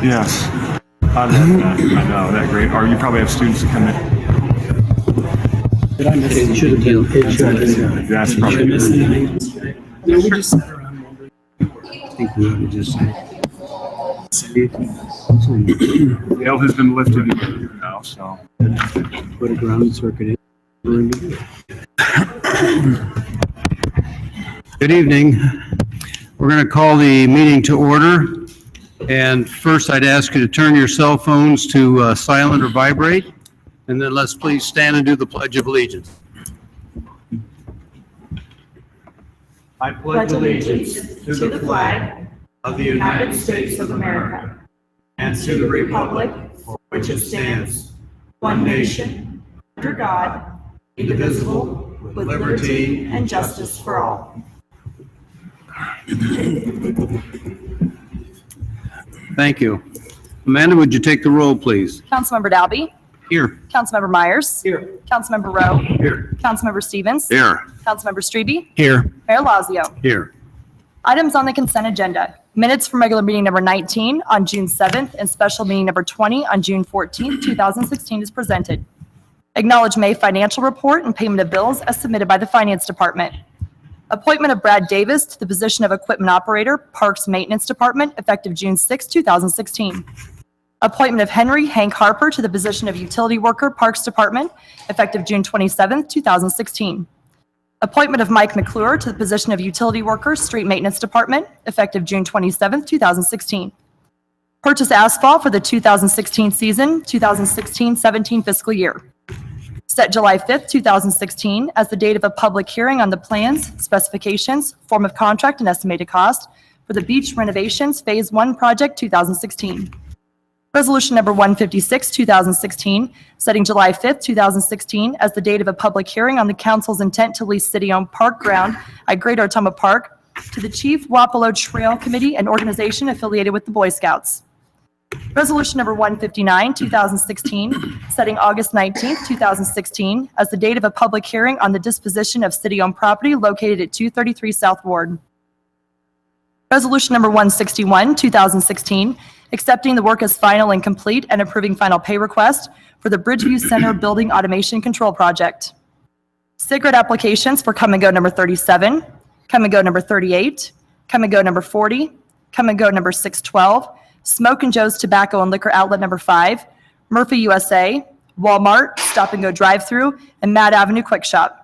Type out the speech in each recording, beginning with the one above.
Yes. I know, that great. Or you probably have students that come in. Did I miss it? Should have been. It should have been. That's probably. No, we just sat around wondering. I think we ought to just say. The veil has been lifted now, so. Put a ground circuit in. Good evening. We're going to call the meeting to order. And first, I'd ask you to turn your cell phones to silent or vibrate. And then let's please stand and do the Pledge of Allegiance. I pledge allegiance to the flag of the United States of America and to the republic for which it stands, one nation, under God, indivisible, with liberty and justice for all. Thank you. Amanda, would you take the roll, please? Councilmember Dalby. Here. Councilmember Myers. Here. Councilmember Rowe. Here. Councilmember Stevens. Here. Councilmember Strebe. Here. Mayor Lazio. Here. Items on the consent agenda. Minutes from regular meeting number 19 on June 7th and special meeting number 20 on June 14th, 2016 is presented. Acknowledge May financial report and payment of bills as submitted by the Finance Department. Appointment of Brad Davis to the position of Equipment Operator, Parks Maintenance Department, effective June 6, 2016. Appointment of Hank Harper to the position of Utility Worker, Parks Department, effective June 27, 2016. Appointment of Mike McClure to the position of Utility Worker, Street Maintenance Department, effective June 27, 2016. Purchase asphalt for the 2016 season, 2016-17 fiscal year. Set July 5th, 2016 as the date of a public hearing on the plans, specifications, form of contract, and estimated cost for the beach renovations Phase 1 project 2016. Resolution number 156, 2016, setting July 5th, 2016 as the date of a public hearing on the council's intent to lease city-owned park ground at Great Ottumwa Park to the Chief Wapello Trail Committee, an organization affiliated with the Boy Scouts. Resolution number 159, 2016, setting August 19th, 2016 as the date of a public hearing on the disposition of city-owned property located at 233 South Ward. Resolution number 161, 2016, accepting the work as final and complete and approving final pay request for the Bridgeview Center Building Automation Control Project. Cigarette applications for Come and Go number 37, Come and Go number 38, Come and Go number 40, Come and Go number 612, Smoke and Joe's Tobacco and Liquor Outlet number 5, Murphy USA, Walmart, Stop and Go Drive-Thru, and Mad Avenue Quick Shop.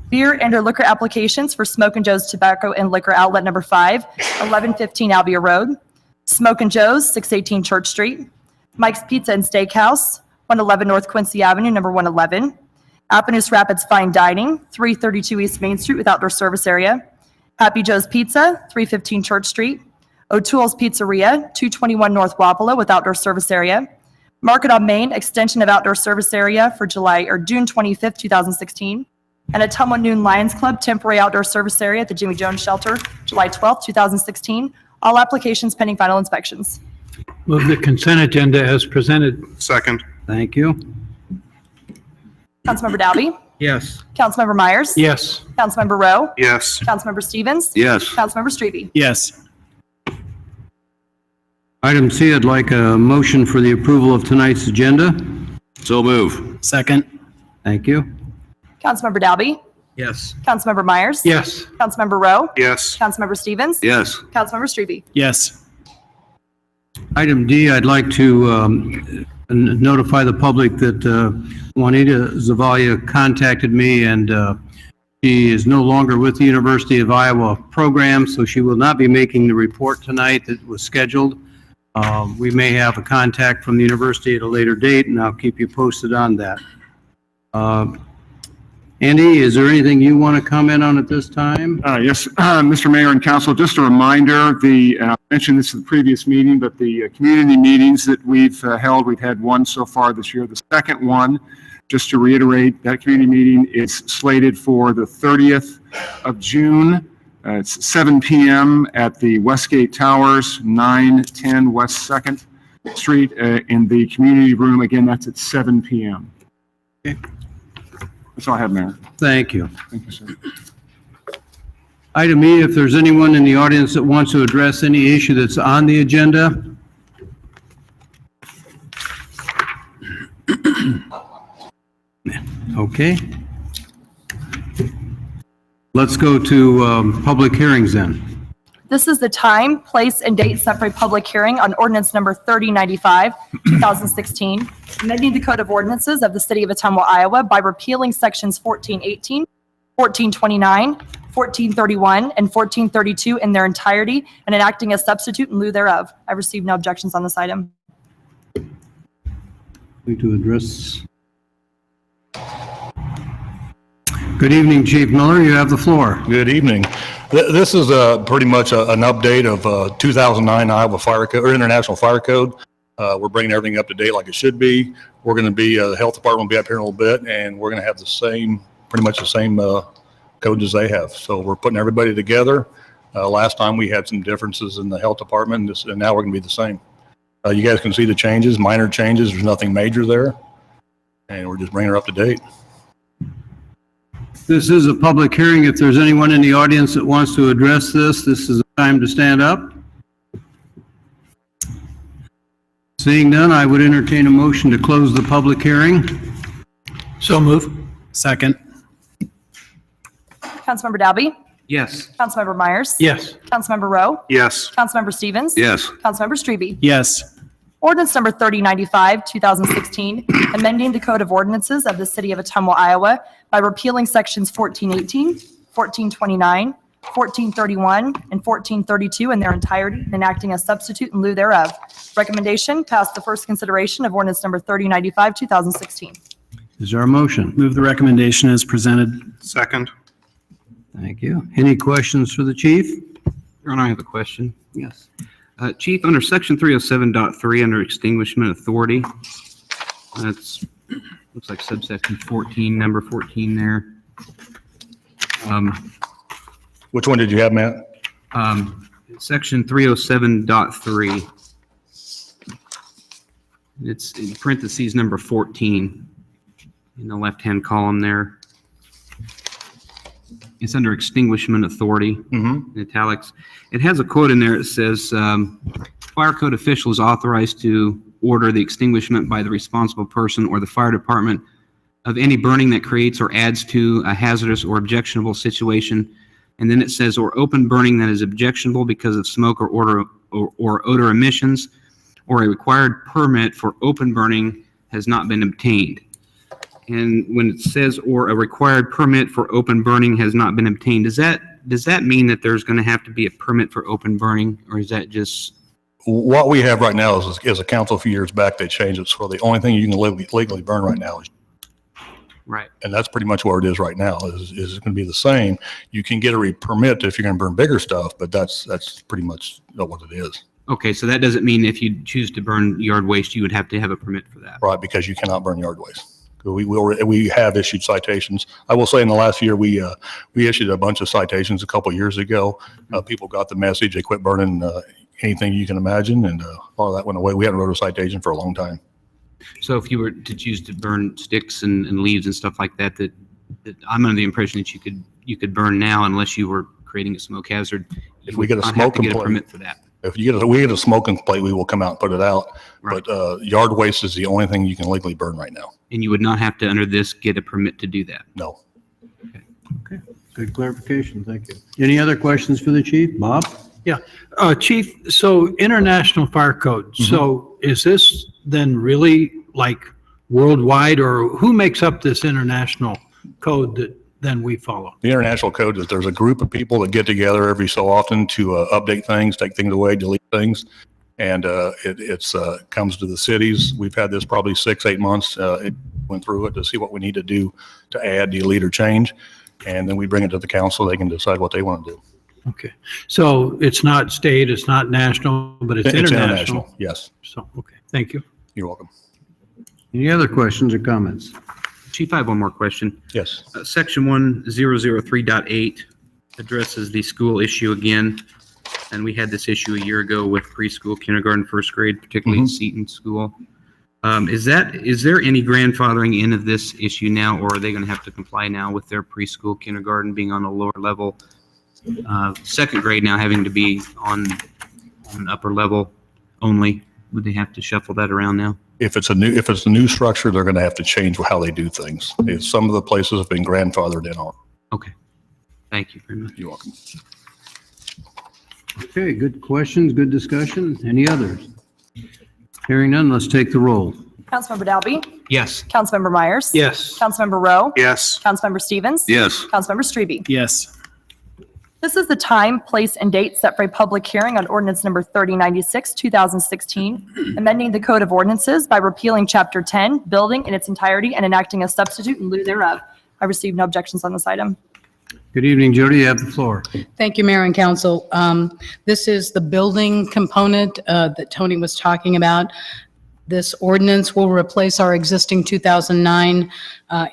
Beer and or liquor applications for Smoke and Joe's Tobacco and Liquor Outlet number 5, 1115 Albia Road, Smoke and Joe's, 618 Church Street, Mike's Pizza and Steakhouse, 111 North Quincy Avenue, number 111, Appanus Rapids Fine Dining, 332 East Main Street with outdoor service area, Happy Joe's Pizza, 315 Church Street, O'Toole's Pizzeria, 221 North Wapello with outdoor service area, Market on Main, extension of outdoor service area for June 25th, 2016, and Ottumwa Noon Lions Club, temporary outdoor service area at the Jimmy Jones Shelter, July 12th, 2016. All applications pending final inspections. Move the consent agenda as presented. Second. Thank you. Councilmember Dalby. Yes. Councilmember Myers. Yes. Councilmember Rowe. Yes. Councilmember Stevens. Yes. Councilmember Strebe. Yes. Item C, I'd like a motion for the approval of tonight's agenda. So move. Second. Thank you. Councilmember Dalby. Yes. Councilmember Myers. Yes. Councilmember Rowe. Yes. Councilmember Stevens. Yes. Councilmember Strebe. Yes. Item D, I'd like to notify the public that Juanita Zavalia contacted me, and she is no longer with the University of Iowa program, so she will not be making the report tonight that was scheduled. We may have a contact from the university at a later date, and I'll keep you posted on that. Andy, is there anything you want to comment on at this time? Yes, Mr. Mayor and Council, just a reminder, I mentioned this in the previous meeting, but the community meetings that we've held, we've had one so far this year. The second one, just to reiterate, that community meeting is slated for the 30th of June. It's 7 p.m. at the Westgate Towers, 910 West 2nd Street in the community room. Again, that's at 7 p.m. Okay. That's all I have, Mayor. Thank you. Thank you, sir. Item E, if there's anyone in the audience that wants to address any issue that's on the agenda, Okay. Let's go to public hearings then. This is the time, place, and date set for a public hearing on ordinance number 3095, 2016, amending the Code of Ordinances of the City of Ottumwa, Iowa by repealing sections 1418, 1429, 1431, and 1432 in their entirety and enacting a substitute in lieu thereof. I received no objections on this item. Going to address. Good evening, Chief Miller. You have the floor. Good evening. This is pretty much an update of 2009 Iowa Fire Code or International Fire Code. We're bringing everything up to date like it should be. We're going to be the health department will be up here in a little bit, and we're going to have the same, pretty much the same codes as they have. So we're putting everybody together. Last time we had some differences in the health department, and now we're going to be the same. You guys can see the changes, minor changes. There's nothing major there, and we're just bringing her up to date. This is a public hearing. If there's anyone in the audience that wants to address this, this is the time to stand up. Seeing none, I would entertain a motion to close the public hearing. So move. Second. Councilmember Dalby? Yes. Councilmember Myers? Yes. Councilmember Rowe? Yes. Councilmember Stevens? Yes. Councilmember Strebe? Yes. Ordinance number 3095, 2016, amending the Code of Ordinances of the City of Ottumwa, Iowa by repealing sections 1418, 1429, 1431, and 1432 in their entirety and enacting a substitute in lieu thereof. Recommendation, pass the first consideration of ordinance number 3095, 2016. Is there a motion? Move the recommendation as presented. Second. Thank you. Any questions for the chief? Your Honor, I have a question. Yes. Chief, under section 307.3, under extinguishment authority, that's, looks like subsection 14, number 14 there. Which one did you have, Matt? Section 307.3. It's in parentheses number 14 in the left-hand column there. It's under extinguishment authority, in italics. It has a quote in there that says, fire code official is authorized to order the extinguishment by the responsible person or the fire department of any burning that creates or adds to a hazardous or objectionable situation. And then it says, or open burning that is objectionable because of smoke or odor emissions, or a required permit for open burning has not been obtained. And when it says, or a required permit for open burning has not been obtained, does that mean that there's going to have to be a permit for open burning, or is that just? What we have right now is a council a few years back, they changed it. So the only thing you can legally burn right now is. Right. And that's pretty much what it is right now, is going to be the same. You can get a permit if you're going to burn bigger stuff, but that's pretty much what it is. Okay, so that doesn't mean if you choose to burn yard waste, you would have to have a permit for that. Right, because you cannot burn yard waste. We have issued citations. I will say in the last year, we issued a bunch of citations a couple of years ago. People got the message. They quit burning anything you can imagine, and all of that went away. We hadn't wrote a citation for a long time. So if you were to choose to burn sticks and leaves and stuff like that, that I'm under the impression that you could burn now unless you were creating a smoke hazard. If we get a You'd not smoke have to get a complaint, permit for that. if we get a smoking complaint, we will come out and put it out. Right. But yard waste is the only thing you can legally burn right now. And you would not have to, under this, get a permit to do that. No. Okay, good clarification. Thank you. Any other questions for the chief? Bob? Yeah. Chief, so International Fire Code. So is this then really like worldwide, or who makes up this international code that then we follow? The international code is there's a group of people that get together every so often to update things, take things away, delete things. And it comes to the cities. We've had this probably 6-8 months. It went through it to see what we need to do to add, delete, or change. And then we bring it to the council. They can decide what they want to do. Okay. So it's not state, it's not national, but it's international. Yes. So, okay. Thank you. You're welcome. Any other questions or comments? Chief, I have one more question. Yes. Section 1003.8 addresses the school issue again. And we had this issue a year ago with preschool, kindergarten, first grade, particularly at Seton School. Is there any grandfathering in of this issue now, or are they going to have to comply now with their preschool, kindergarten being on a lower level? Second grade now having to be on an upper level only. Would they have to shuffle that around now? If it's a new structure, they're going to have to change how they do things. Some of the places have been grandfathered in on. Okay. Thank you very much. You're welcome. Okay, good questions, good discussion. Any others? Hearing none, let's take the roll. Councilmember Dalby? Yes. Councilmember Myers? Yes. Councilmember Rowe? Yes. Councilmember Stevens? Yes. Councilmember Strebe? Yes. This is the time, place, and date set for a public hearing on ordinance number 3096, 2016, amending the Code of Ordinances by repealing Chapter 10, Building in its entirety and enacting a substitute in lieu thereof. I received no objections on this item. Good evening, Jody, you have the floor. Thank you, Mayor and Council. This is the building component that Tony was talking about. This ordinance will replace our existing 2009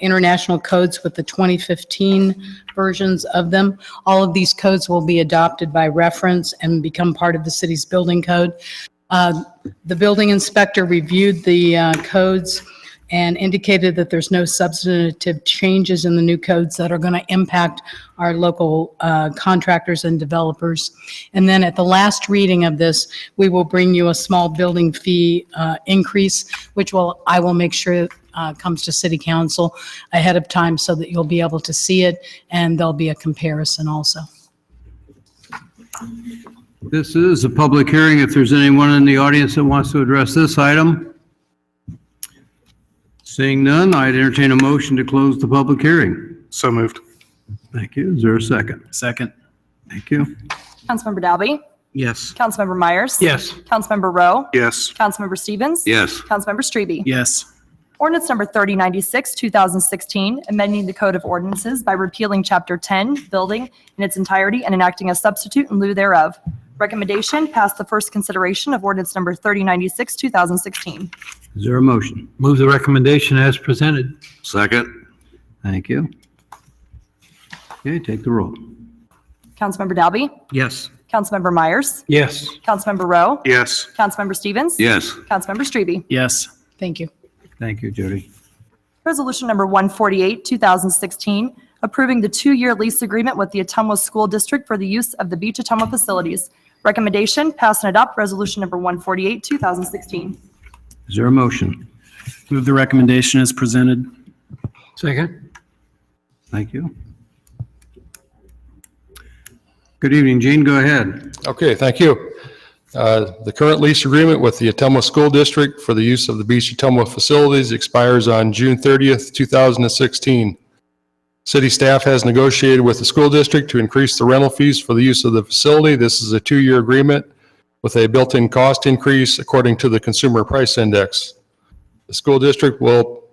international codes with the 2015 versions of them. All of these codes will be adopted by reference and become part of the city's building code. The building inspector reviewed the codes and indicated that there's no substantive changes in the new codes that are going to impact our local contractors and developers. And then at the last reading of this, we will bring you a small building fee increase, which I will make sure comes to City Council ahead of time so that you'll be able to see it, and there'll be a comparison also. This is a public hearing. If there's anyone in the audience that wants to address this item, seeing none, I'd entertain a motion to close the public hearing. So moved. Thank you. Is there a second? Second. Thank you. Councilmember Dalby? Yes. Councilmember Myers? Yes. Councilmember Rowe? Yes. Councilmember Stevens? Yes. Councilmember Strebe? Yes. Ordinance number 3096, 2016, amending the Code of Ordinances by repealing Chapter 10, Building in its entirety and enacting a substitute in lieu thereof. Recommendation, pass the first consideration of ordinance number 3096, 2016. Is there a motion? Move the recommendation as presented. Second. Thank you. Okay, take the roll. Councilmember Dalby? Yes. Councilmember Myers? Yes. Councilmember Rowe? Yes. Councilmember Stevens? Yes. Councilmember Strebe? Yes. Thank you. Thank you, Jody. Resolution number 148, 2016, approving the 2-year lease agreement with the Ottumwa School District for the use of the Beach Ottumwa facilities. Recommendation, pass and adopt resolution number 148, 2016. Is there a motion? Move the recommendation as presented. Second. Thank you. Good evening, Gene, go ahead. Okay, thank you. The current lease agreement with the Ottumwa School District for the use of the Beach Ottumwa facilities expires on June 30th, 2016. City staff has negotiated with the school district to increase the rental fees for the use of the facility. This is a 2-year agreement with a built-in cost increase according to the Consumer Price Index. The school district will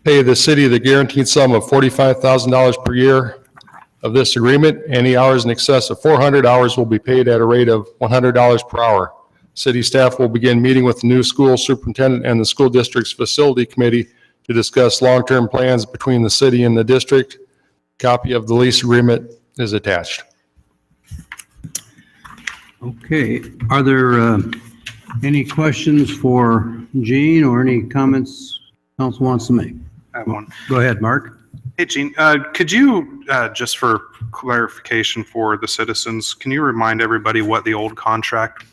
pay the city the guaranteed sum of $45,000 per year of this agreement. Any hours in excess of 400 hours will be paid at a rate of $100 per hour. City staff will begin meeting with the new school superintendent and the school district's facility committee to discuss long-term plans between the city and the district. Copy of the lease agreement is attached. Okay, are there any questions for Gene or any comments council wants to make? I have one. Go ahead, Mark. Hey, Gene, could you, just for clarification for the citizens, can you remind everybody what the old contract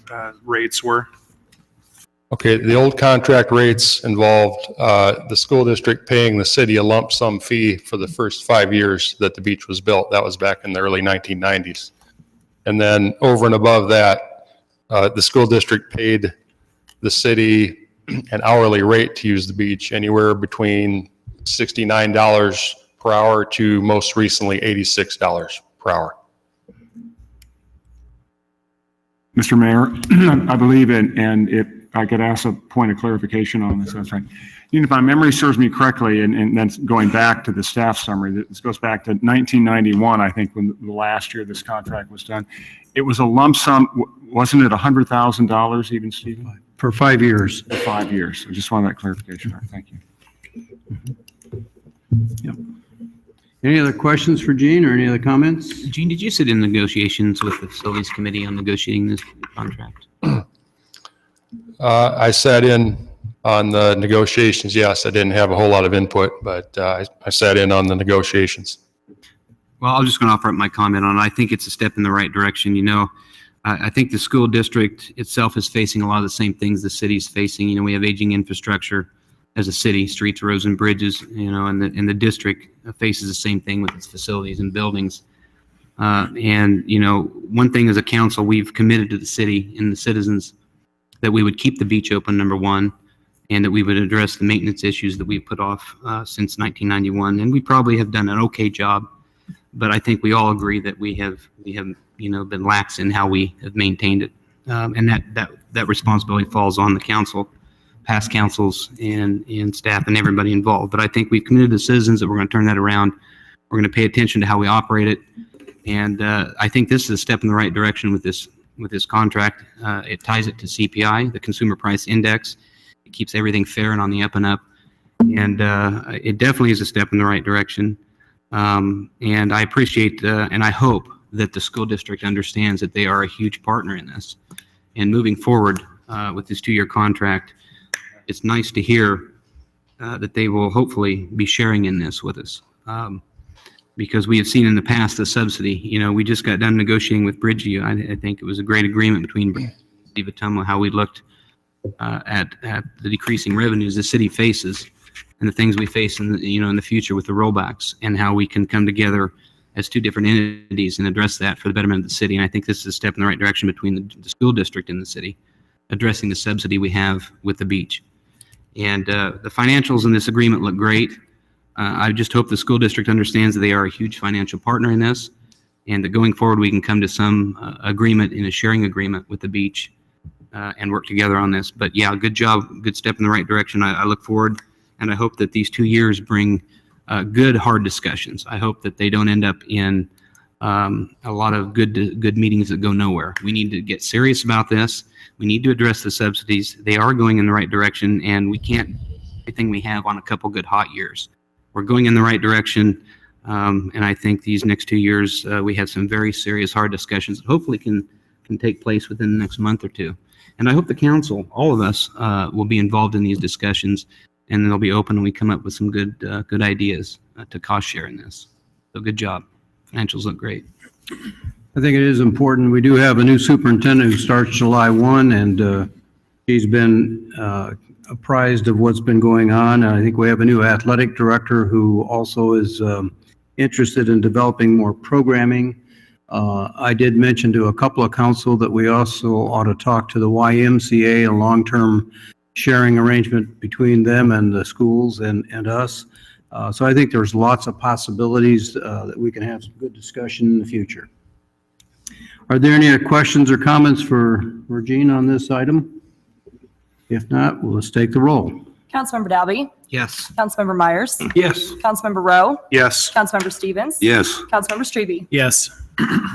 rates were? Okay, the old contract rates involved the school district paying the city a lump sum fee for the first 5 years that the beach was built. That was back in the early 1990s. And then over and above that, the school district paid the city an hourly rate to use the beach, anywhere between $69 per hour to most recently $86 per hour. Mr. Mayor, I believe, and if I could ask a point of clarification on this, that's right. If my memory serves me correctly, and then going back to the staff summary, this goes back to 1991, I think, when the last year this contract was done. It was a lump sum, wasn't it $100,000 even, Stephen? For 5 years. For 5 years. I just wanted that clarification. All right, thank you. Yep. Any other questions for Gene or any other comments? Gene, did you sit in negotiations with the facilities committee on negotiating this contract? I sat in on the negotiations. Yes, I didn't have a whole lot of input, but I sat in on the negotiations. Well, I'm just going to offer up my comment on it. I think it's a step in the right direction. You know, I think the school district itself is facing a lot of the same things the city's facing. You know, we have aging infrastructure as a city, streets, roads, and bridges, you know, and the district faces the same thing with its facilities and buildings. And, you know, one thing as a council, we've committed to the city and the citizens that we would keep the beach open, number one, and that we would address the maintenance issues that we've put off since 1991. And we probably have done an okay job, but I think we all agree that we have you know, been lax in how we have maintained it. And that responsibility falls on the council, past councils, and staff and everybody involved. But I think we've committed to citizens that we're going to turn that around. We're going to pay attention to how we operate it. And I think this is a step in the right direction with this contract. It ties it to CPI, the Consumer Price Index. It keeps everything fair and on the up and up. And it definitely is a step in the right direction. And I appreciate and I hope that the school district understands that they are a huge partner in this. And moving forward with this 2-year contract, it's nice to hear that they will hopefully be sharing in this with us. Because we have seen in the past the subsidy. You know, we just got done negotiating with Bridgeview. I think it was a great agreement between Bridgeview and Ottumwa, how we looked at the decreasing revenues the city faces and the things we face in the future with the rollbacks, and how we can come together as two different entities and address that for the betterment of the city. And I think this is a step in the right direction between the school district and the city, addressing the subsidy we have with the beach. And the financials in this agreement look great. I just hope the school district understands that they are a huge financial partner in this, and that going forward we can come to some agreement in a sharing agreement with the beach and work together on this. But yeah, good job, good step in the right direction. I look forward, and I hope that these 2 years bring good, hard discussions. I hope that they don't end up in a lot of good meetings that go nowhere. We need to get serious about this. We need to address the subsidies. They are going in the right direction, and we can't do everything we have on a couple good hot years. We're going in the right direction, and I think these next 2 years we have some very serious, hard discussions that hopefully can take place within the next month or two. And I hope the council, all of us, will be involved in these discussions, and they'll be open and we come up with some good ideas to cost share in this. So good job. Financials look great. I think it is important. We do have a new superintendent who starts July 1, and she's been apprised of what's been going on. I think we have a new athletic director who also is interested in developing more programming. I did mention to a couple of council that we also ought to talk to the YMCA, a long-term sharing arrangement between them and the schools and us. So I think there's lots of possibilities that we can have some good discussion in the future. Are there any questions or comments for Regine on this item? If not, well, let's take the roll. Councilmember Dalby? Yes. Councilmember Myers? Yes. Councilmember Rowe? Yes. Councilmember Stevens? Yes. Councilmember Strebe? Yes.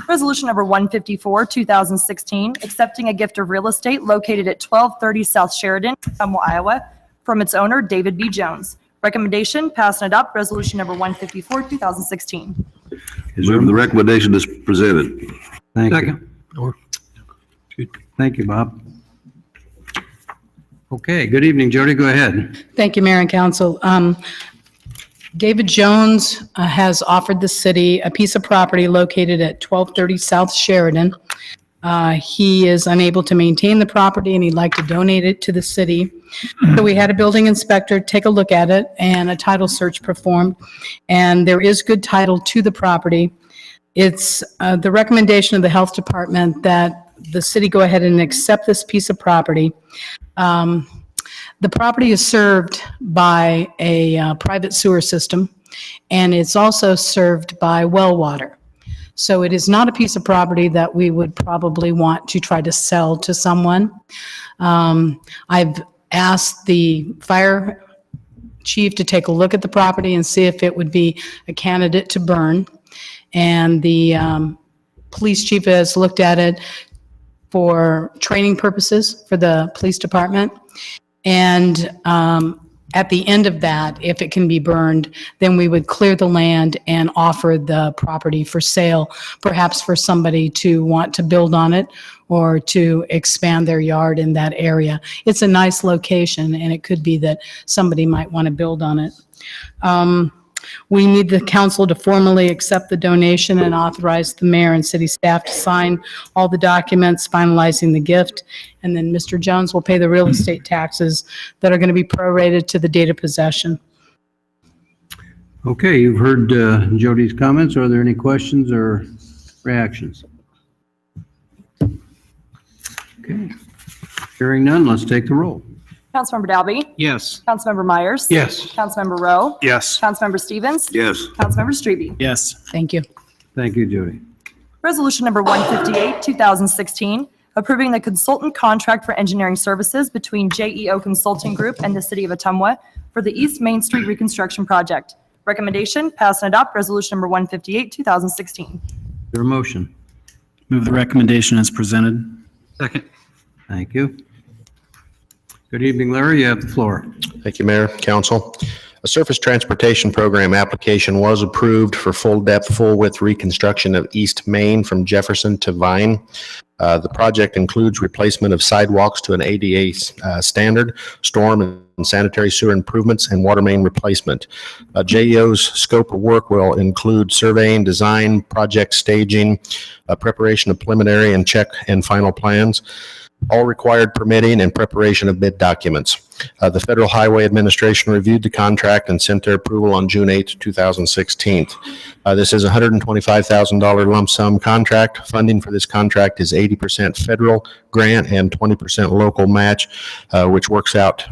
Resolution number 154, 2016, accepting a gift of real estate located at 1230 South Sheridan, Ottumwa, Iowa, from its owner, David B. Jones. Recommendation, pass and adopt resolution number 154, 2016. Move the recommendation is presented. Thank you. Second. Thank you, Bob. Okay, good evening, Jody, go ahead. Thank you, Mayor and Council. David Jones has offered the city a piece of property located at 1230 South Sheridan. He is unable to maintain the property and he'd like to donate it to the city. So we had a building inspector take a look at it and a title search performed, and there is good title to the property. It's the recommendation of the health department that the city go ahead and accept this piece of property. The property is served by a private sewer system, and it's also served by well water. So it is not a piece of property that we would probably want to try to sell to someone. I've asked the fire chief to take a look at the property and see if it would be a candidate to burn. And the police chief has looked at it for training purposes for the police department. And at the end of that, if it can be burned, then we would clear the land and offer the property for sale, perhaps for somebody to want to build on it or to expand their yard in that area. It's a nice location, and it could be that somebody might want to build on it. We need the council to formally accept the donation and authorize the mayor and city staff to sign all the documents finalizing the gift. And then Mr. Jones will pay the real estate taxes that are going to be prorated to the date of possession. Okay, you've heard Jody's comments. Are there any questions or reactions? Okay. Hearing none, let's take the roll. Councilmember Dalby? Yes. Councilmember Myers? Yes. Councilmember Rowe? Yes. Councilmember Stevens? Yes. Councilmember Strebe? Yes. Thank you. Thank you, Jody. Resolution number 158, 2016, approving the consultant contract for engineering services between JEO Consulting Group and the City of Ottumwa for the East Main Street Reconstruction Project. Recommendation, pass and adopt resolution number 158, 2016. Is there a motion? Move the recommendation as presented. Second. Thank you. Good evening, Larry. You have the floor. Thank you, Mayor, Council. A surface transportation program application was approved for full-depth, full-width reconstruction of East Main from Jefferson to Vine. The project includes replacement of sidewalks to an ADA standard, storm and sanitary sewer improvements, and water main replacement. JEO's scope of work will include surveying, design, project staging, preparation of preliminary and check and final plans, all required permitting and preparation of bid documents. The Federal Highway Administration reviewed the contract and sent their approval on June 8, 2016. This is a $125,000 lump sum contract. Funding for this contract is 80% federal grant and 20% local match, which works out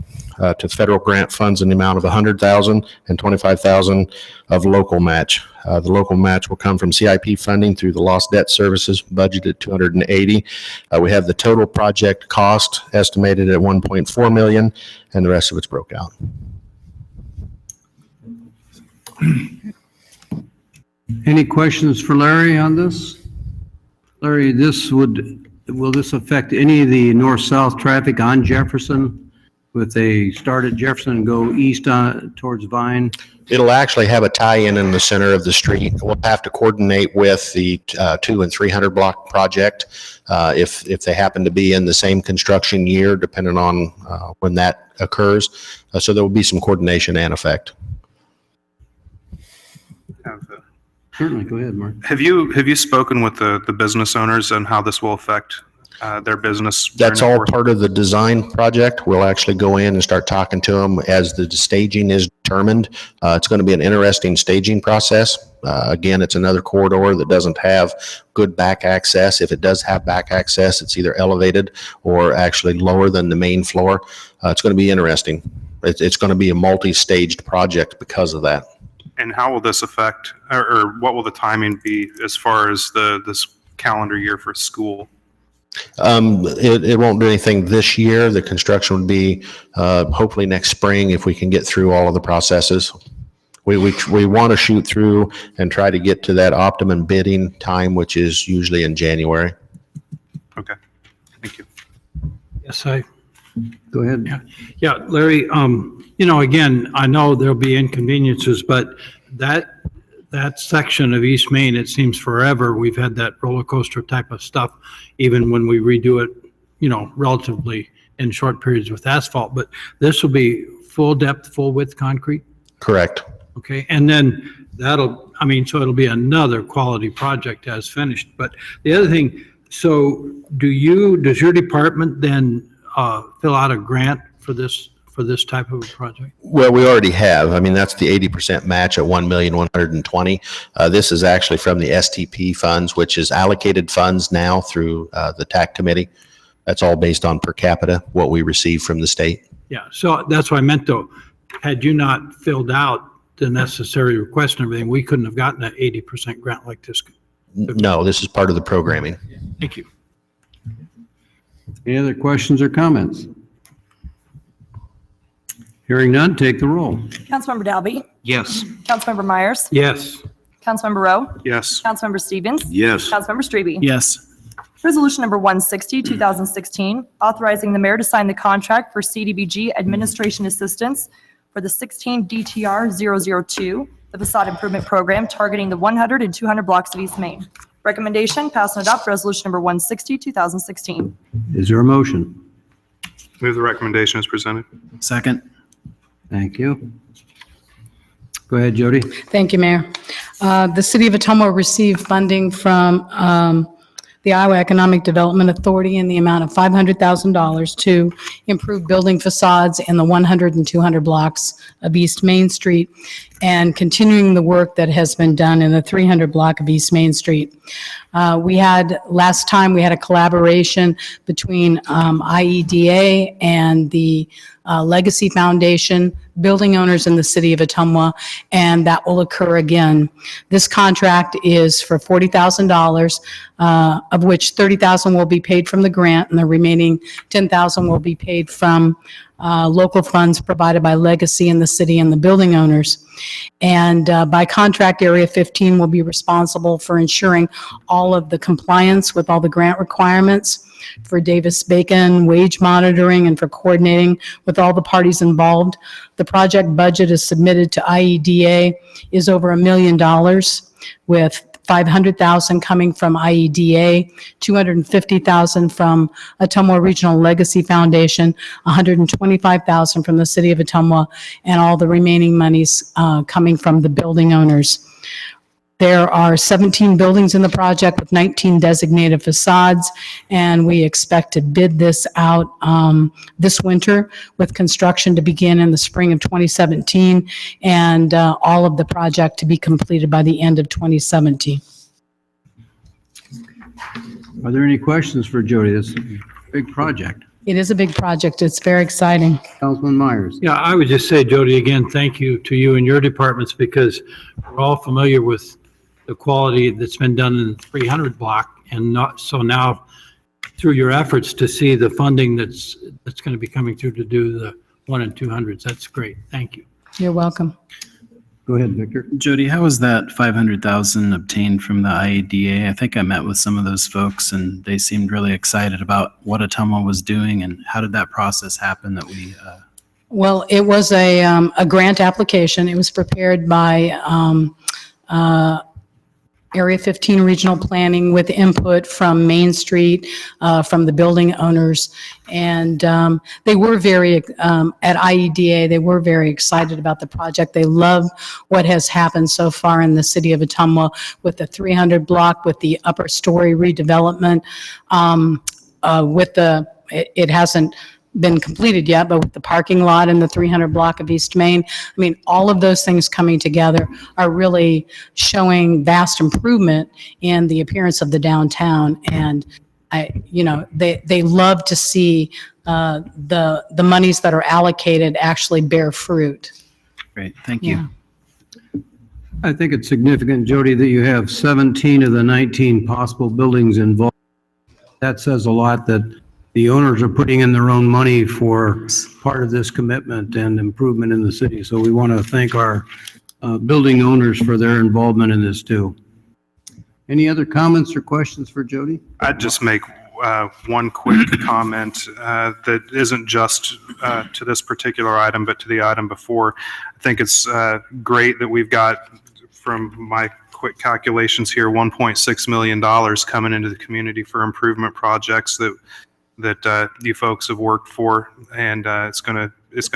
to federal grant funds in the amount of $100,000 and $25,000 of local match. The local match will come from CIP funding through the Lost Debt Services, budgeted $280,000. We have the total project cost estimated at $1.4 million, and the rest of it's broke out. Any questions for Larry on this? Larry, will this affect any of the north-south traffic on Jefferson? If they start at Jefferson and go east towards Vine? It'll actually have a tie-in in the center of the street. We'll have to coordinate with the 200 and 300 block project if they happen to be in the same construction year, depending on when that occurs. So there will be some coordination and effect. Certainly, go ahead, Mark. Have you spoken with the business owners and how this will affect their business? That's all part of the design project. We'll actually go in and start talking to them as the staging is determined. It's going to be an interesting staging process. Again, it's another corridor that doesn't have good back access. If it does have back access, it's either elevated or actually lower than the main floor. It's going to be interesting. It's going to be a multi-staged project because of that. And how will this affect, or what will the timing be as far as this calendar year for school? It won't do anything this year. The construction would be hopefully next spring if we can get through all of the processes. We want to shoot through and try to get to that optimum bidding time, which is usually in January. Okay, thank you. Yes, Go ahead. yeah, Larry, again, I know there'll be inconveniences, but that section of East Main, it seems forever, we've had that roller coaster type of stuff, even when we redo it, relatively in short periods with asphalt, but this will be full depth, full width concrete? Correct. Okay, and then so it'll be another quality project as finished. But the other thing, so does your department then fill out a grant for this type of a project? Well, we already have. That's the 80% match at $1,120,000. This is actually from the STP funds, which is allocated funds now through the TAC committee. That's all based on per capita, what we receive from the state. Yeah, so that's what I meant though. Had you not filled out the necessary requests and everything, we couldn't have gotten an 80% grant like this. No, this is part of the programming. Thank you. Any other questions or comments? Hearing none, take the roll. Councilmember Dalby? Yes. Councilmember Myers? Yes. Councilmember Rowe? Yes. Councilmember Stevens? Yes. Councilmember Strebe? Yes. Resolution number 160, 2016, authorizing the mayor to sign the contract for CDBG administration assistance for the 16 DTR 002, the facade improvement program targeting the 100 and 200 blocks of East Main. Recommendation, pass and adopt resolution number 160, 2016. Is there a motion? Move the recommendation as presented. Second. Thank you. Go ahead, Jody. Thank you, Mayor. The City of Ottumwa received funding from the Iowa Economic Development Authority in the amount of $500,000 to improve building facades in the 100 and 200 blocks of East Main Street and continuing the work that has been done in the 300 block of East Main Street. Last time, we had a collaboration between IEDA and the Legacy Foundation, building owners in the city of Ottumwa, and that will occur again. This contract is for $40,000, of which $30,000 will be paid from the grant, and the remaining $10,000 will be paid from local funds provided by Legacy and the city and the building owners. And by contract, Area 15 will be responsible for ensuring all of the compliance with all the grant requirements for Davis-Bacon wage monitoring and for coordinating with all the parties involved. The project budget is submitted to IEDA is over $1 million, with $500,000 coming from IEDA, $250,000 from Ottumwa Regional Legacy Foundation, $125,000 from the City of Ottumwa, and all the remaining monies coming from the building owners. There are 17 buildings in the project with 19 designated facades, and we expect to bid this out this winter, with construction to begin in the spring of 2017, and all of the project to be completed by the end of 2017. Are there any questions for Jody? This is a big project. It is a big project. It's very exciting. Councilman Myers. Yeah, I would just say, Jody, again, thank you to you and your departments, because we're all familiar with the quality that's been done in the 300 block, and not so now through your efforts to see the funding that's going to be coming through to do the 1 and 200s. That's great. Thank you. You're welcome. Go ahead, Victor. Jody, how was that $500,000 obtained from the IEDA? I think I met with some of those folks, and they seemed really excited about what Ottumwa was doing. And how did that process happen that we? Well, it was a grant application. It was prepared by Area 15 Regional Planning with input from Main Street, from the building owners. And they were very, at IEDA, they were very excited about the project. They love what has happened so far in the city of Ottumwa with the 300 block, with the upper story redevelopment, it hasn't been completed yet, but with the parking lot in the 300 block of East Main. I mean, all of those things coming together are really showing vast improvement in the appearance of the downtown. And they love to see the monies that are allocated actually bear fruit. Great, thank you. Yeah. I think it's significant, Jody, that you have 17 of the 19 possible buildings involved. That says a lot that the owners are putting in their own money for part of this commitment and improvement in the city. So we want to thank our building owners for their involvement in this too. Any other comments or questions for Jody? I'd just make one quick comment that isn't just to this particular item, but to the item before. I think it's great that we've got, from my quick calculations here, $1.6 million coming into the community for improvement projects that you folks have worked for, and it's gonna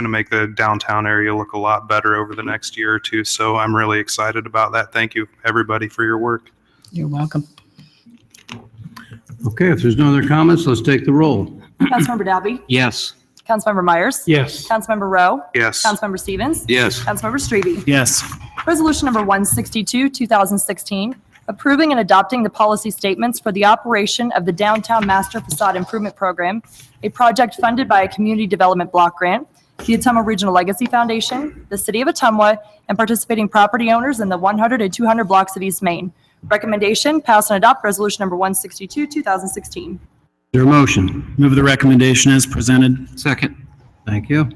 make the downtown area look a lot better over the next year or two. So I'm really excited about that. Thank you, everybody, for your work. You're welcome. Okay, if there's no other comments, let's take the roll. Councilmember Dalby? Yes. Councilmember Myers? Yes. Councilmember Rowe? Yes. Councilmember Stevens? Yes. Councilmember Strebe? Yes. Resolution number 162, 2016, approving and adopting the policy statements for the operation of the Downtown Master Facade Improvement Program, a project funded by a community development block grant, the Ottumwa Regional Legacy Foundation, the City of Ottumwa, and participating property owners in the 100 and 200 blocks of East Main. Recommendation, pass and adopt resolution number 162, 2016. Is there a motion? Move the recommendation as presented. Second. Thank you.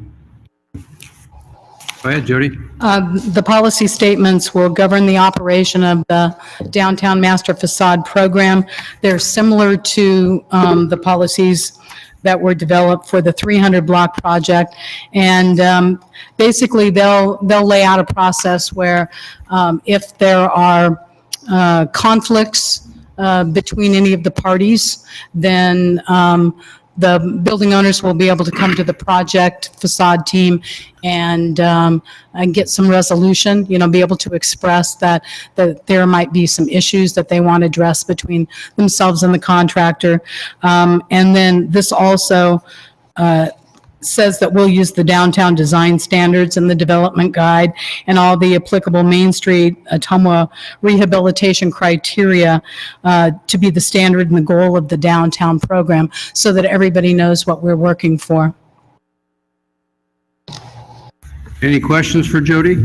Go ahead, Jody. The policy statements will govern the operation of the Downtown Master Facade Program. They're similar to the policies that were developed for the 300 block project. And basically, they'll lay out a process where if there are conflicts between any of the parties, then the building owners will be able to come to the project facade team and get some resolution, be able to express that there might be some issues that they want addressed between themselves and the contractor. And then this also says that we'll use the downtown design standards and the development guide and all the applicable Main Street Ottumwa rehabilitation criteria to be the standard and the goal of the downtown program so that everybody knows what we're working for. Any questions for Jody?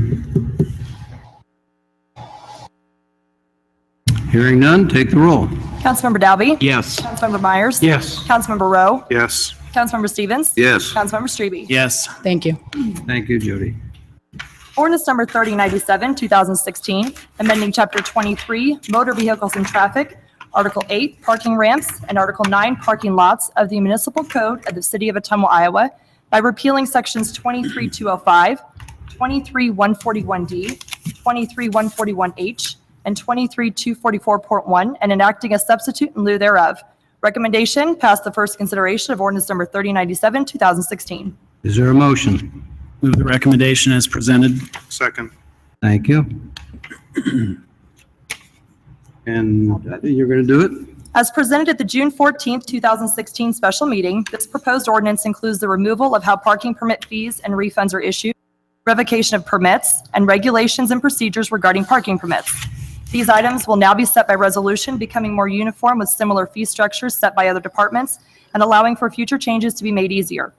Hearing none, take the roll. Councilmember Dalby? Yes. Councilmember Myers? Yes. Councilmember Rowe? Yes. Councilmember Stevens? Yes. Councilmember Strebe? Yes. Thank you. Thank you, Jody. Ordinance number 3097, 2016, amending Chapter 23, Motor Vehicles and Traffic, Article 8, Parking Ramps, and Article 9, Parking Lots of the Municipal Code of the City of Ottumwa, Iowa, by repealing Sections 23205, 23141D, 23141H, and 23244.1, and enacting a substitute in lieu thereof. Recommendation, pass the first consideration of ordinance number 3097, 2016. Is there a motion? Move the recommendation as presented. Second. Thank you. And you're going to do it? As presented at the June 14th, 2016 special meeting, this proposed ordinance includes the removal of how parking permit fees and refunds are issued, revocation of permits, and regulations and procedures regarding parking permits. These items will now be set by resolution, becoming more uniform with similar fee structures set by other departments and allowing for future changes to be made easier.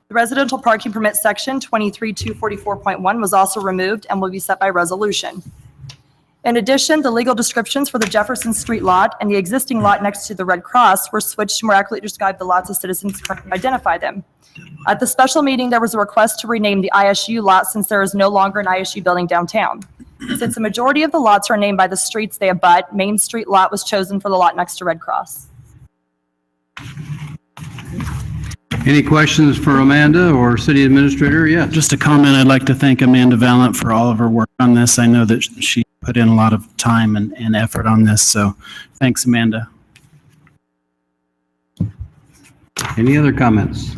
The residential parking permit section 23244.1 was also removed and will be set by resolution. In addition, the legal descriptions for the Jefferson Street lot and the existing lot next to the Red Cross were switched to more accurately describe the lots as citizens currently identify them. At the special meeting, there was a request to rename the ISU lot since there is no longer an ISU building downtown. Since the majority of the lots are named by the streets they abut, Main Street lot was chosen for the lot next to Red Cross. Any questions for Amanda or City Administrator? Yes. Just a comment, I'd like to thank Amanda Valent for all of her work on this. I know that she put in a lot of time and effort on this, so thanks, Amanda. Any other comments?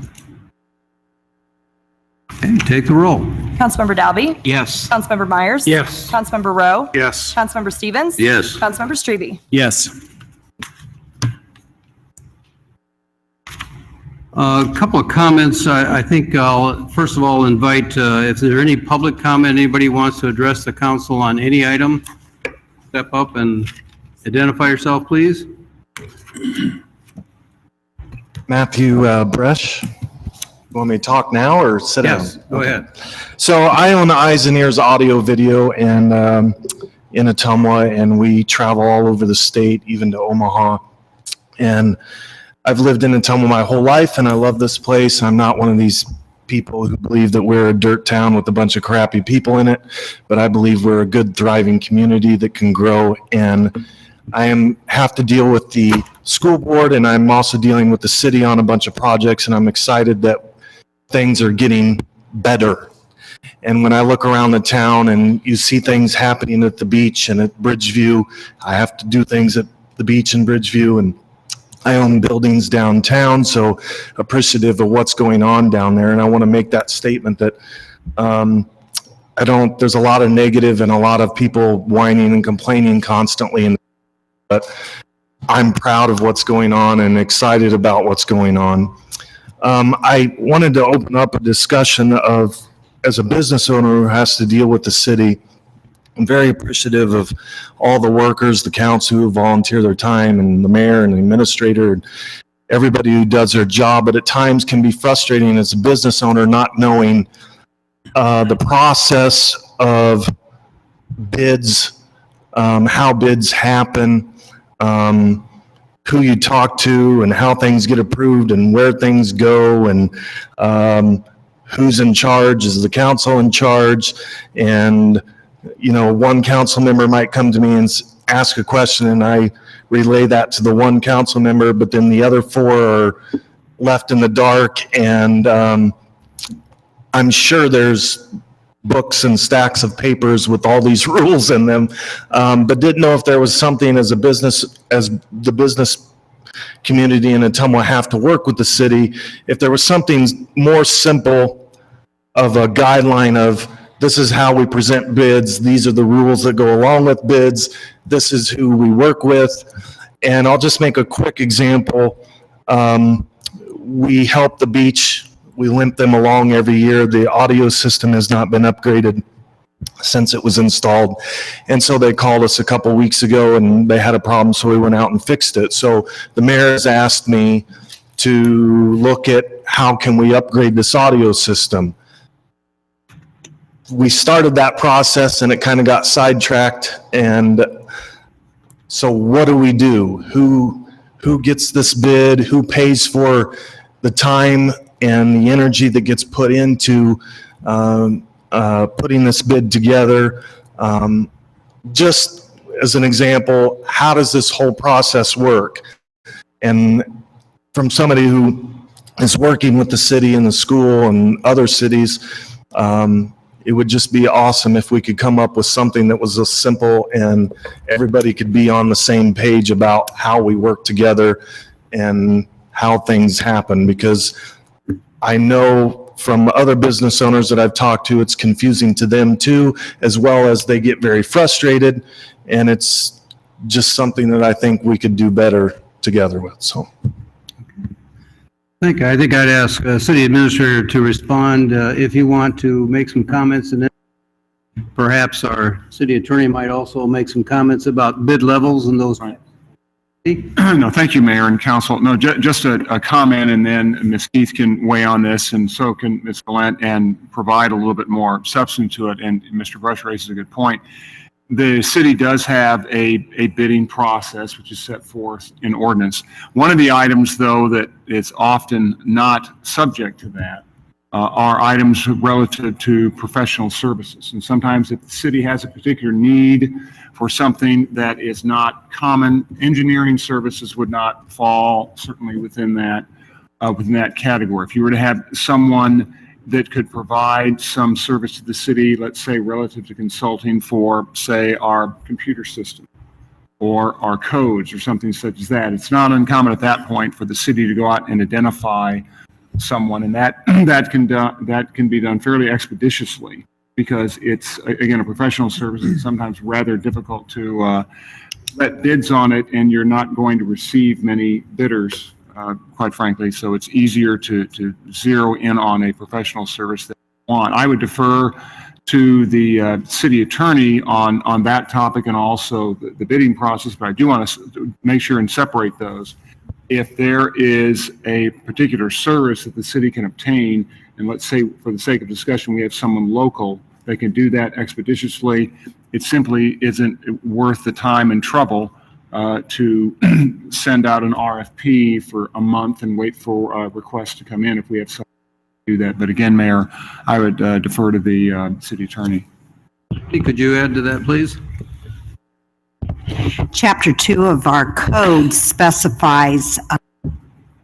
Okay, take the roll. Councilmember Dalby? Yes. Councilmember Myers? Yes. Councilmember Rowe? Yes. Councilmember Stevens? Yes. Councilmember Strebe? Yes. A couple of comments. I think I'll, first of all, invite, if there's any public comment, anybody wants to address the council on any item, step up and identify yourself, please. Matthew Bresch. You want me to talk now or sit down? Yes, go ahead. So I own Eyes and Ears Audio Video and in Ottumwa, and we travel all over the state, even to Omaha. And I've lived in Ottumwa my whole life, and I love this place. I'm not one of these people who believe that we're a dirt town with a bunch of crappy people in it, but I believe we're a good, thriving community that can grow. And I have to deal with the school board, and I'm also dealing with the city on a bunch of projects, and I'm excited that things are getting better. And when I look around the town and you see things happening at the beach and at Bridgeview, I have to do things at the beach in Bridgeview, and I own buildings downtown, so appreciative of what's going on down there. And I want to make that statement that there's a lot of negative and a lot of people whining and complaining constantly, but I'm proud of what's going on and excited about what's going on. I wanted to open up a discussion of, as a business owner who has to deal with the city, I'm very appreciative of all the workers, the council who volunteer their time, and the mayor and the administrator, and everybody who does their job. But at times can be frustrating as a business owner not knowing the process of bids, how bids happen, who you talk to, and how things get approved, and where things go, and who's in charge. Is the council in charge? And one council member might come to me and ask a question, and I relay that to the one council member, but then the other four are left in the dark. And I'm sure there's books and stacks of papers with all these rules in them, but didn't know if there was something as the business community in Ottumwa have to work with the city. If there was something more simple of a guideline of, this is how we present bids, these are the rules that go along with bids, this is who we work with. And I'll just make a quick example. We help the beach, we limp them along every year. The audio system has not been upgraded since it was installed. And so they called us a couple weeks ago and they had a problem, so we went out and fixed it. So the mayor has asked me to look at how can we upgrade this audio system. We started that process and it kind of got sidetracked. And so what do we do? Who gets this bid? Who pays for the time and the energy that gets put into putting this bid together? Just as an example, how does this whole process work? And from somebody who is working with the city and the school and other cities, it would just be awesome if we could come up with something that was simple and everybody could be on the same page about how we work together and how things happen. Because I know from other business owners that I've talked to, it's confusing to them too, as well as they get very frustrated. And it's just something that I think we could do better together with, so. I think I'd ask City Administrator to respond if you want to make some comments, and then perhaps our City Attorney might also make some comments about bid levels and those. Right. No, thank you, Mayor and Council. No, just a comment, and then Ms. Keith can weigh on this, and so can Ms. Valent, and provide a little bit more substance to it. And Mr. Brush raises a good point. The city does have a bidding process, which is set forth in ordinance. One of the items, though, that is often not subject to that are items relative to professional services. And sometimes if the city has a particular need for something that is not common, engineering services would not fall certainly within that category. If you were to have someone that could provide some service to the city, let's say relative to consulting for, say, our computer system or our codes or something such as that, it's not uncommon at that point for the city to go out and identify someone, and that can be done fairly expeditiously, because it's, again, a professional service. It's sometimes rather difficult to let bids on it, and you're not going to receive many bidders, quite frankly, so it's easier to zero in on a professional service that you want. I would defer to the city attorney on that topic and also the bidding process, but I do want to make sure and separate those. If there is a particular service that the city can obtain, and let's say for the sake of discussion we have someone local that can do that expeditiously, it simply isn't worth the time and trouble to send out an RFP for a month and wait for requests to come in if we have someone to do that. But again, Mayor, I would defer to the city attorney. Could you add to that, please? Chapter 2 of our code specifies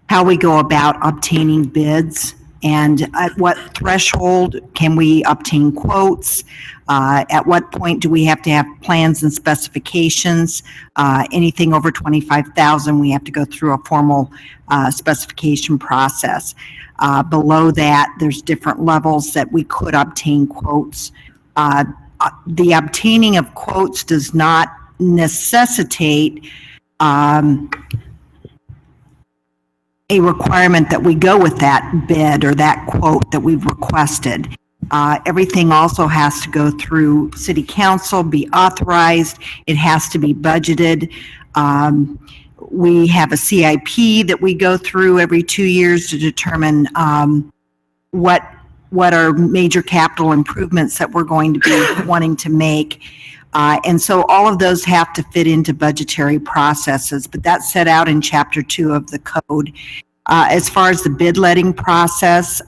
how we go about obtaining bids and at what threshold can we obtain quotes. At what point do we have to have plans and specifications? Anything over $25,000, we have to go through a formal specification process. Below that, there's different levels that we could obtain quotes. The obtaining of quotes does not necessitate a requirement that we go with that bid or that quote that we've requested. Everything also has to go through City Council, be authorized. It has to be budgeted. We have a CIP that we go through every 2 years to determine what are major capital improvements that we're going to be wanting to make. And so all of those have to fit into budgetary processes, but that's set out in Chapter 2 of the code. As far as the bid letting process,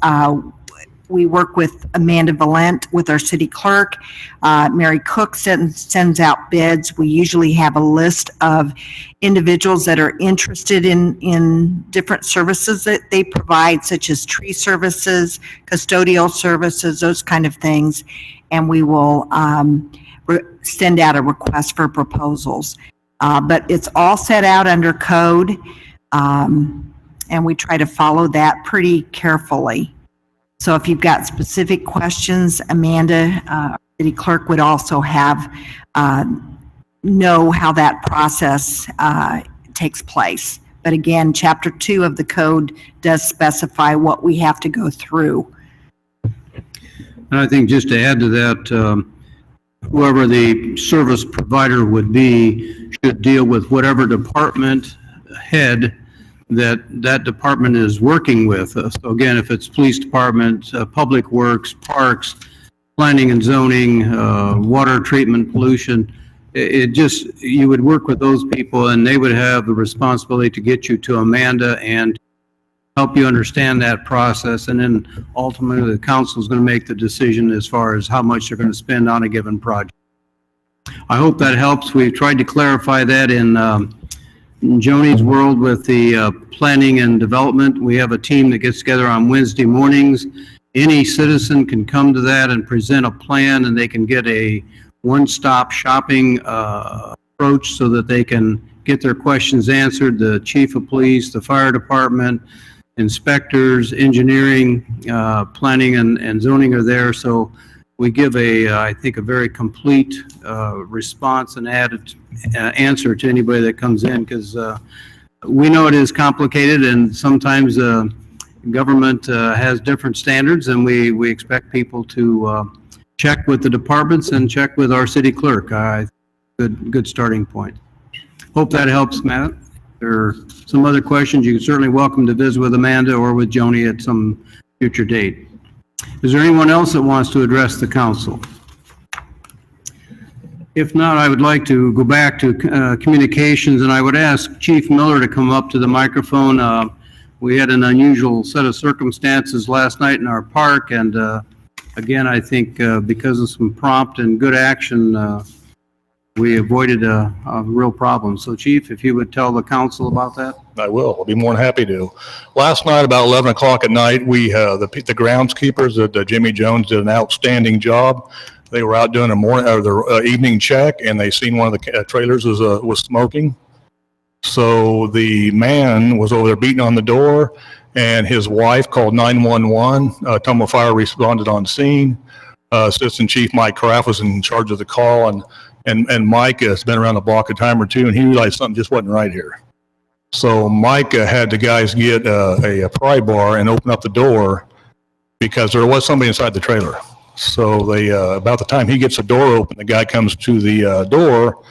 we work with Amanda Valent with our city clerk. Mary Cook sends out bids. We usually have a list of individuals that are interested in different services that they provide, such as tree services, custodial services, those kind of things. And we will send out a request for proposals. But it's all set out under code. And we try to follow that pretty carefully. So if you've got specific questions, Amanda, our city clerk, would also have know how that process takes place. But again, Chapter 2 of the code does specify what we have to go through. And I think just to add to that, whoever the service provider would be should deal with whatever department head that department is working with. So again, if it's police department, public works, parks, planning and zoning, water treatment, pollution, you would work with those people and they would have the responsibility to get you to Amanda and help you understand that process. And then ultimately the council is going to make the decision as far as how much they're going to spend on a given project. I hope that helps. We've tried to clarify that in Joni's world with the planning and development. We have a team that gets together on Wednesday mornings. Any citizen can come to that and present a plan, and they can get a one-stop shopping approach so that they can get their questions answered. The chief of police, the fire department, inspectors, engineering, planning and zoning are there. So we give I think a very complete response and added answer to anybody that comes in, because we know it is complicated and sometimes government has different standards, and we expect people to check with the departments and check with our city clerk. Good starting point. Hope that helps, Matt. If there are some other questions, you're certainly welcome to visit with Amanda or with Joni at some future date. Is there anyone else that wants to address the council? If not, I would like to go back to communications, and I would ask Chief Miller to come up to the microphone. We had an unusual set of circumstances last night in our park, and again, I think because of some prompt and good action, we avoided a real problem. So, Chief, if you would tell the council about that. I will. I'll be more than happy to. Last night, about 11 o'clock at night, we the groundskeepers at Jimmy Jones did an outstanding job. They were out doing their evening check, and they seen one of the trailers was smoking. So the man was over there beating on the door, and his wife called 911. Ottumwa Fire responded on scene. Assistant Chief Mike Kraft was in charge of the call, and Mike has been around the block a time or two, and he realized something just wasn't right here. So Mike had the guys get a pry bar and open up the door because there was somebody inside the trailer. So they about the time he gets the door open, the guy comes to the door,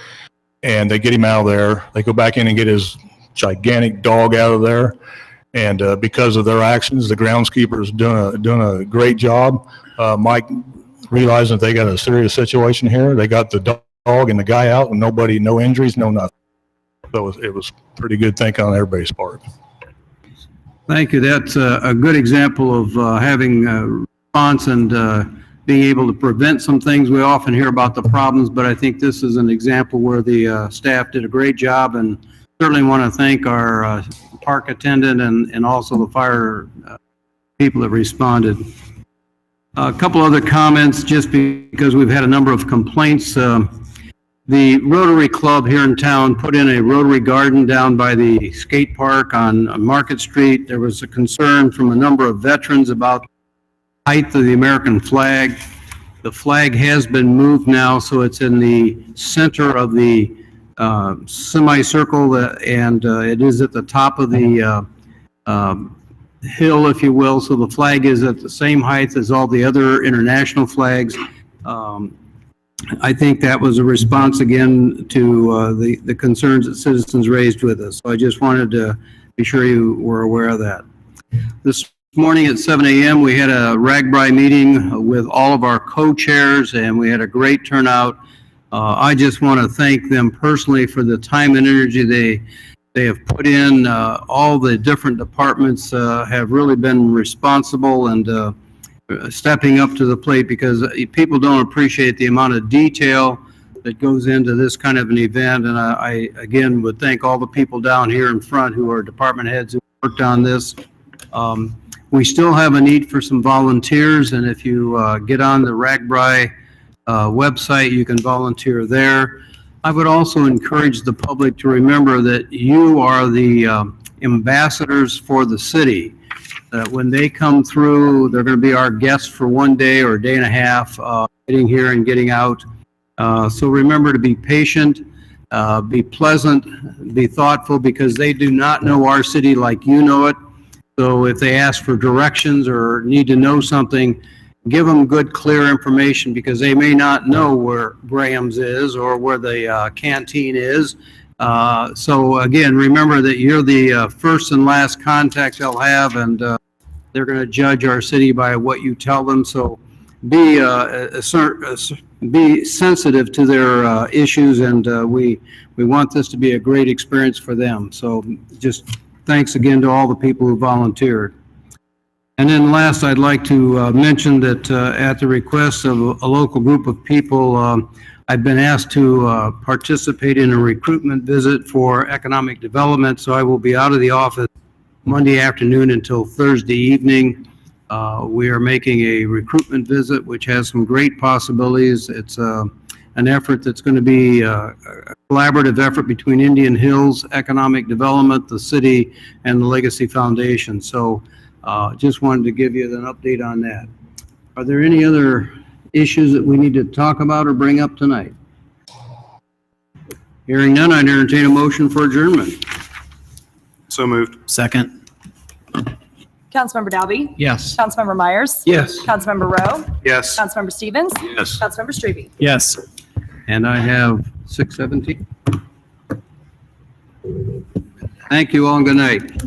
and they get him out of there. They go back in and get his gigantic dog out of there. And because of their actions, the groundskeepers doing a great job. Mike realizing that they got a serious situation here. They got the dog and the guy out, and no injuries, no nothing. So it was pretty good thinking on everybody's part. Thank you. That's a good example of having a response and being able to prevent some things. We often hear about the problems, but I think this is an example where the staff did a great job, and certainly want to thank our park attendant and also the fire people that responded. A couple other comments, just because we've had a number of complaints. The Rotary Club here in town put in a Rotary Garden down by the skate park on Market Street. There was a concern from a number of veterans about the height of the American flag. The flag has been moved now, so it's in the center of the semicircle, and it is at the top of the hill, if you will. So the flag is at the same height as all the other international flags. I think that was a response again to the concerns that citizens raised with us. So I just wanted to be sure you were aware of that. This morning at 7 a.m. we had a RAGBRAI meeting with all of our co-chairs, and we had a great turnout. I just want to thank them personally for the time and energy they have put in. All the different departments have really been responsible and stepping up to the plate, because people don't appreciate the amount of detail that goes into this kind of an event. And I again would thank all the people down here in front who are department heads who worked on this. We still have a need for some volunteers, and if you get on the RAGBRAI website, you can volunteer there. I would also encourage the public to remember that you are the ambassadors for the city. That when they come through, they're going to be our guests for one day or a day and a half, getting here and getting out. So remember to be patient, be pleasant, be thoughtful, because they do not know our city like you know it. So if they ask for directions or need to know something, give them good, clear information, because they may not know where Graham's is or where the canteen is. So again, remember that you're the first and last contact they'll have, and they're going to judge our city by what you tell them. So be sensitive to their issues, and we want this to be a great experience for them. So just thanks again to all the people who volunteered. And then last, I'd like to mention that at the request of a local group of people, I've been asked to participate in a recruitment visit for economic development, so I will be out of the office Monday afternoon until Thursday evening. We are making a recruitment visit, which has some great possibilities. It's an effort that's going to be a collaborative effort between Indian Hills Economic Development, the city, and the Legacy Foundation. So just wanted to give you an update on that. Are there any other issues that we need to talk about or bring up tonight? Hearing none, I'd entertain a motion for adjournment. So moved. Second. Councilmember Dalby? Yes. Councilmember Myers? Yes. Councilmember Rowe? Yes. Councilmember Stevens? Yes. Councilmember Strebe? Yes. And I have 6:17. Thank you all and good night.